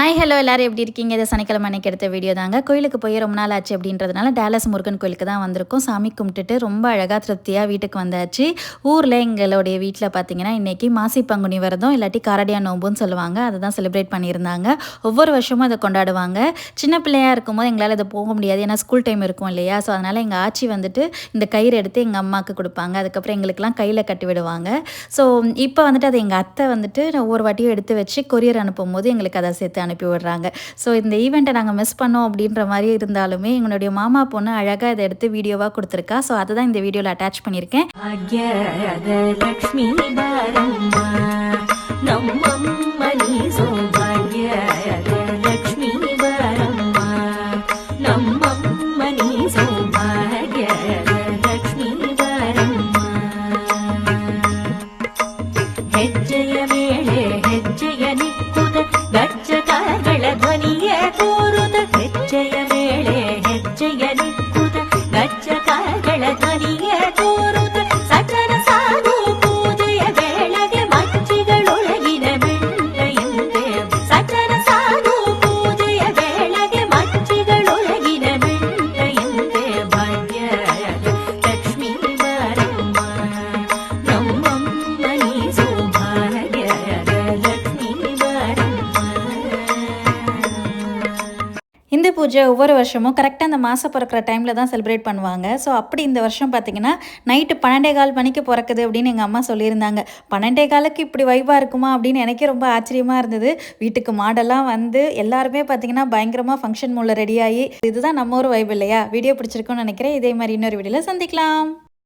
Hi hello எல்லாரும் எப்படி இருக்கீங்க? இது சனிக்கிழமை அன்னைக்கு எடுத்த வீடியோ தாங்க. கோயிலுக்கு போய் ரொம்ப நாள் ஆச்சு அப்படின்றதுனால டேலஸ் முருகன் கோயிலுக்கு தான் வந்திருக்கோம். சாமி கும்பிட்டுட்டு ரொம்ப அழகாக திருப்தியாக வீட்டுக்கு வந்தாச்சு. ஊரில் எங்களுடைய வீட்டில் பார்த்தீங்கன்னா இன்றைக்கி மாசி பங்குனி விரதம் இல்லாட்டி காரடியா நோம்புன்னு சொல்லுவாங்க. அதை தான் செலிப்ரேட் பண்ணியிருந்தாங்க. ஒவ்வொரு வருஷமும் அதை கொண்டாடுவாங்க. சின்ன பிள்ளையாக இருக்கும்போது எங்களால் இதை போக முடியாது, ஏன்னா ஸ்கூல் டைம் இருக்கும் இல்லையா. ஸோ அதனால் எங்கள் ஆச்சி வந்துட்டு இந்த கயிறு எடுத்து எங்கள் அம்மாவுக்கு கொடுப்பாங்க. அதுக்கப்புறம் எங்களுக்கெல்லாம் கையில் கட்டி விடுவாங்க. ஸோ இப்போ வந்துட்டு அதை எங்கள் அத்தை வந்துட்டு ஒவ்வொரு வாட்டியும் எடுத்து வச்சு கொரியர் அனுப்பும்போது எங்களுக்கு அதை சேர்த்து அனுப்பி விடுறாங்க. ஸோ இந்த ஈவெண்ட்டை நாங்கள் மிஸ் பண்ணோம் அப்படின்ற மாதிரி இருந்தாலுமே எங்களுடைய மாமா பொண்ணு அழகாக இதை எடுத்து வீடியோவாக கொடுத்துருக்கா. ஸோ அதை தான் இந்த வீடியோவில் அட்டாச் பண்ணியிருக்கேன். இந்த பூஜை ஒவ்வொரு வருஷமும் கரெக்டாக அந்த மாதம் பிறக்கிற டைமில் தான் செலிப்ரேட் பண்ணுவாங்க. ஸோ அப்படி இந்த வருஷம் பார்த்திங்கன்னா நைட்டு 12:15 மணிக்கு பிறக்குது அப்படின்னு எங்கள் அம்மா சொல்லியிருந்தாங்க. 12:15க்கு இப்படி வைபாக இருக்குமா அப்படின்னு எனக்கே ரொம்ப ஆச்சரியமாக இருந்தது. வீட்டுக்கு மாடெல்லாம் வந்து எல்லாருமே பார்த்திங்கன்னா பயங்கரமாக ஃபங்க்ஷன் மூலம் ரெடியாகி, இதுதான் நம்ம ஒரு வைப் இல்லையா. வீடியோ பிடிச்சிருக்குன்னு நினைக்கிறேன். இதே மாதிரி இன்னொரு வீடியோவில் சந்திக்கலாம்.